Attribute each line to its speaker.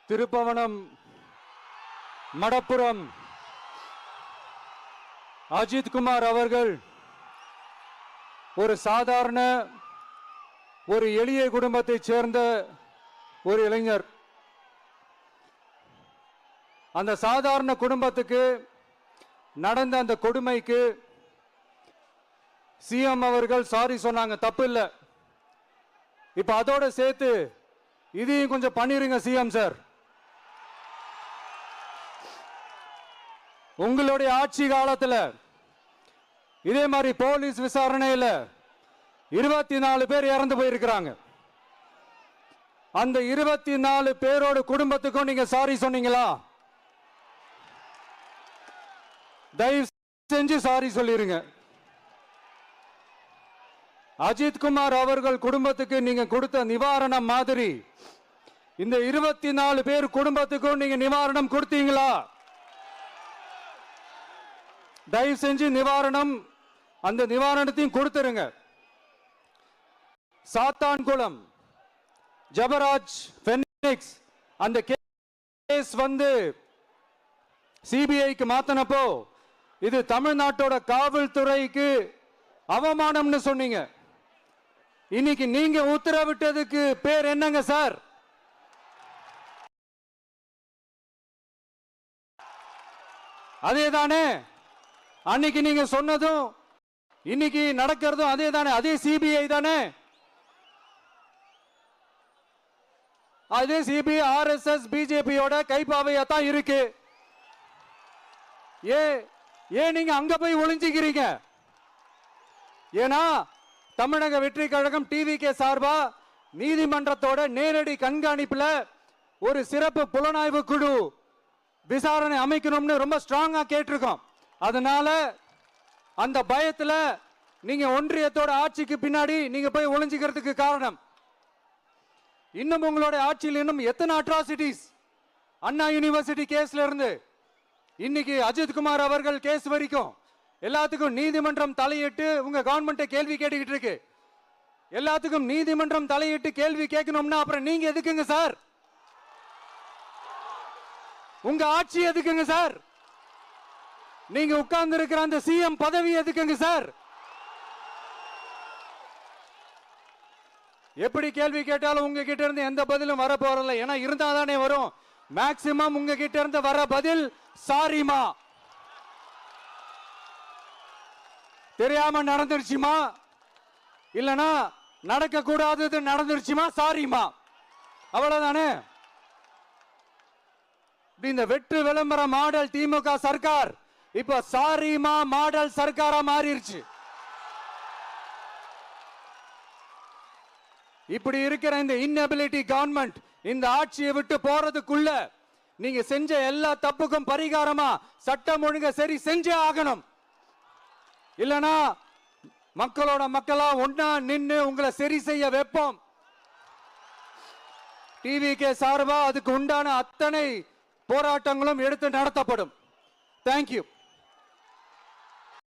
Speaker 1: திருப்பவனம் மடப்புரம் அஜித் குமார் அவர்கள் ஒரு சாதாரண ஒரு எளிய குடும்பத்தைச் சேர்ந்த ஒரு இளைஞர். அந்த சாதாரண குடும்பத்துக்கு நடந்த அந்த கொடுமைக்கு சிஎம் அவர்கள் சாரி சொன்னாங்க, தப்பு இல்லை. இப்ப அதோட சேர்த்து இதையும் கொஞ்சம் பண்ணிருங்க சிஎம் சார். உங்களுடைய ஆட்சி காலத்தில் இதே மாதிரி போலீஸ் விசாரணையில் 24 பேர் இறந்து போயிருக்கிறாங்க. அந்த 24 பேரோட குடும்பத்துக்கும் நீங்க சாரி சொன்னீங்களா? தயவு செஞ்சு சாரி சொல்லிருங்க. அஜித் குமார் அவர்கள் குடும்பத்துக்கு நீங்க கொடுத்த நிவாரணம் மாதிரி இந்த 24 பேர் குடும்பத்துக்கும் நீங்க நிவாரணம் கொடுத்தீங்களா? தயவு செஞ்சு நிவாரணம், அந்த நிவாரணத்தையும் கொடுத்துருங்க. சாத்தான்குளம் ஜபராஜ் பெனிக்ஸ் அந்த கேஸ் வந்து சிபிஐக்கு மாத்தினப்போ இது தமிழ்நாட்டோட காவல்துறைக்கு அவமானம்னு சொன்னீங்க. இன்னைக்கு நீங்க உத்தரவிட்டதுக்கு பேர் என்னங்க சார்? அதேதானே அன்னைக்கு நீங்க சொன்னதும் இன்னைக்கு நடக்கிறதும் அதே தானே? அதே சிபிஐ தானே? அதே சிபிஐ ஆர்எஸ்எஸ் பிஜேபியோட கைப்பாவையா தான் இருக்கு. ஏன் நீங்க அங்க போய் ஒளிஞ்சிக்கிறீங்க? ஏன்னா தமிழக வெற்றி கழகம் டிவிகே சார்பா நீதிமன்றத்தோட நேரடி கண்காணிப்புல ஒரு சிறப்பு புலனாய்வு குழு விசாரணை அமைக்கணும்னு ரொம்ப ஸ்ட்ராங்கா கேட்டிருக்கோம். அதனால அந்த பயத்துல நீங்க ஒன்றியத்தோட ஆட்சிக்கு பின்னாடி நீங்க போய் ஒளிஞ்சிக்கிறதுக்கு காரணம். இன்னும் உங்களுடைய ஆட்சியில் இன்னும் எத்தனை அட்ராசிட்டிஸ், அண்ணா யூனிவர்சிட்டி கேஸ்ல இருந்து இன்னைக்கு அஜித் குமார் அவர்கள் கேஸ் வரைக்கும் எல்லாத்துக்கும் நீதிமன்றம் தலையிட்டு உங்க கவர்மெண்ட் கேள்வி கேட்டுக்கிட்டு இருக்கு. எல்லாத்துக்கும் நீதிமன்றம் தலையிட்டு கேள்வி கேட்கணும்னா அப்புறம் நீங்க எதுக்குங்க சார்? உங்க ஆட்சி எதுக்குங்க சார்? நீங்க உட்கார்ந்து இருக்கிற அந்த சிஎம் பதவி எதுக்குங்க சார்? எப்படி கேள்வி கேட்டாலும் உங்ககிட்ட இருந்து எந்த பதிலும் வர போறதில்லை. ஏன்னா இருந்தா தானே வரும். மேக்சிமம் உங்ககிட்ட இருந்து வர பதில் சாரிமா, தெரியாம நடந்துருச்சுமா, இல்லனா நடக்க கூடாதது நடந்துருச்சுமா, சாரிமா, அவ்வளவுதானே. இந்த வெற்று விளம்பர மாடல் திமுக சர்க்கார் இப்ப சாரிமா மாடல் சர்க்காரா மாறிடுச்சு. இப்படி இருக்கிற இந்த இன்எபிலிட்டி கவர்மெண்ட் இந்த ஆட்சியை விட்டு போறதுக்குள்ள நீங்க செஞ்ச எல்லா தப்புக்கும் பரிகாரமா சட்டம் ஒழுங்க சரி செஞ்சே ஆகணும். இல்லனா மக்களோட மக்களா ஒன்னா நின்று உங்களை சரி செய்ய வைப்போம். டிவிகே சார்பா அதுக்கு உண்டான அத்தனை போராட்டங்களும் எடுத்து நடத்தப்படும். தேங்க்யூ.